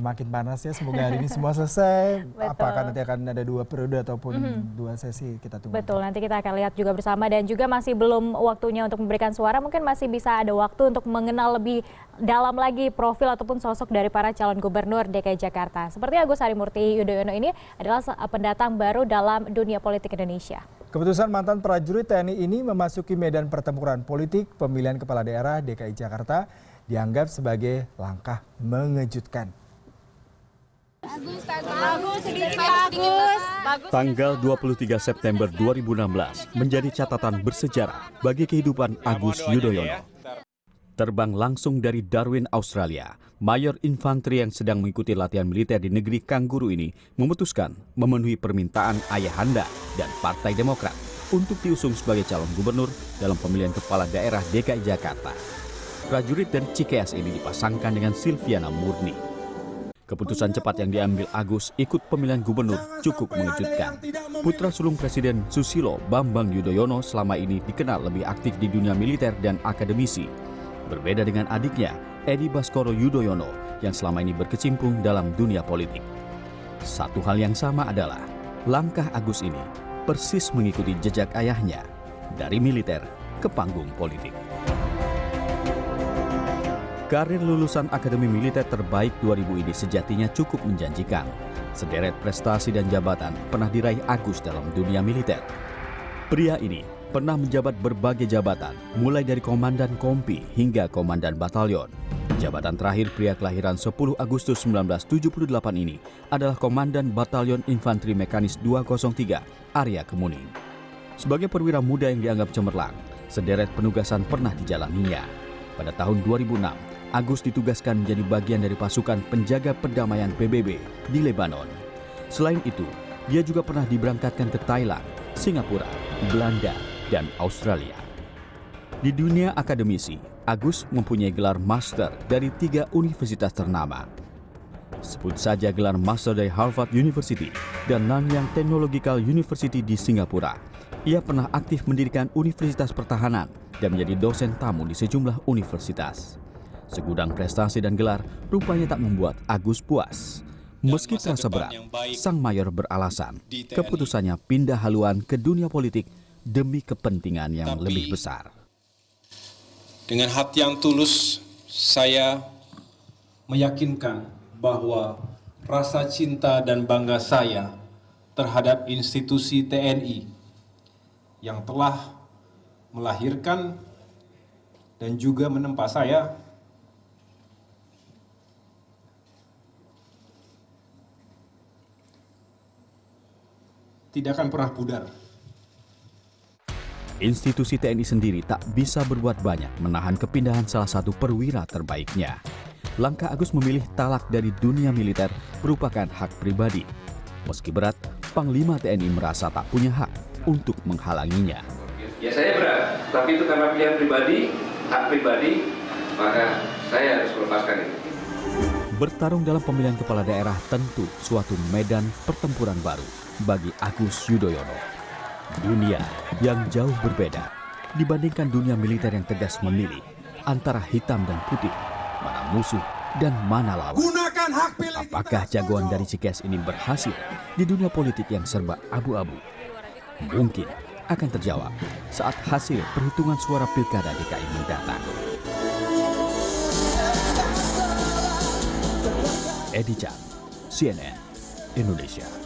Makin panas ya, semoga hari ini semua selesai. Betul. Apakah nanti akan ada 2 periode ataupun 2 sesi, kita tunggu. Betul, nanti kita akan lihat juga bersama dan juga masih belum waktunya untuk memberikan suara. Mungkin masih bisa ada waktu untuk mengenal lebih dalam lagi profil ataupun sosok dari para calon gubernur DKI Jakarta. Seperti Agus Harimurti Yudhoyono ini adalah pendatang baru dalam dunia politik Indonesia. Keputusan mantan prajurit TNI ini memasuki medan pertempuran politik pemilihan kepala daerah DKI Jakarta dianggap sebagai langkah mengejutkan. Tanggal 23 September 2016 menjadi catatan bersejarah bagi kehidupan Agus Yudhoyono. Terbang langsung dari Darwin, Australia, Mayor Infanteri yang sedang mengikuti latihan militer di negeri Kangguru ini memutuskan memenuhi permintaan ayahanda dan Partai Demokrat untuk diusung sebagai calon gubernur dalam pemilihan kepala daerah DKI Jakarta. Prajurit dan Cikeas ini dipasangkan dengan Silviana Murni. Keputusan cepat yang diambil Agus ikut pemilihan gubernur cukup mengejutkan. Putra sulung Presiden Susilo Bambang Yudhoyono selama ini dikenal lebih aktif di dunia militer dan akademisi. Berbeda dengan adiknya, Edi Baskoro Yudhoyono yang selama ini berkecimpung dalam dunia politik. Satu hal yang sama adalah langkah Agus ini persis mengikuti jejak ayahnya dari militer ke panggung politik. Karir lulusan Akademi Militer Terbaik 2000 ini sejatinya cukup menjanjikan. Sederet prestasi dan jabatan pernah diraih Agus dalam dunia militer. Pria ini pernah menjabat berbagai jabatan, mulai dari komandan kompi hingga komandan batalion. Jabatan terakhir pria kelahiran 10 Agustus 1978 ini adalah Komandan Batalion Infanteri Mekanis 203 Arya Kemuning. Sebagai perwira muda yang dianggap cemerlang, sederet penugasan pernah dijalaninya. Pada tahun 2006, Agus ditugaskan menjadi bagian dari pasukan penjaga perdamaian PBB di Lebanon. Selain itu, dia juga pernah diberangkatkan ke Thailand, Singapura, Belanda, dan Australia. Di dunia akademisi, Agus mempunyai gelar master dari 3 universitas ternama. Sebut saja gelar master dari Harvard University dan Nanyang Technological University di Singapura. Ia pernah aktif mendirikan Universitas Pertahanan dan menjadi dosen tamu di sejumlah universitas. Segudang prestasi dan gelar rupanya tak membuat Agus puas. Meski terasa berat, sang mayor beralasan keputusannya pindah haluan ke dunia politik demi kepentingan yang lebih besar. Dengan hati yang tulus, saya meyakinkan bahwa rasa cinta dan bangga saya terhadap institusi TNI yang telah melahirkan dan juga menempa saya tidak akan pernah pudar. Institusi TNI sendiri tak bisa berbuat banyak menahan kepindahan salah satu perwira terbaiknya. Langkah Agus memilih talak dari dunia militer merupakan hak pribadi. Meski berat, Panglima TNI merasa tak punya hak untuk menghalanginya. Ya saya berat, tapi itu karena pilihan pribadi, hak pribadi, maka saya harus melepaskan itu. Bertarung dalam pemilihan kepala daerah tentu suatu medan pertempuran baru bagi Agus Yudhoyono. Dunia yang jauh berbeda dibandingkan dunia militer yang tegas memilih antara hitam dan putih, mana musuh dan mana lawan. Apakah jagoan dari Cikeas ini berhasil di dunia politik yang serba abu-abu? Mungkin akan terjawab saat hasil perhitungan suara Pilkada DKI mendatang. Edi Chan, CNN Indonesia.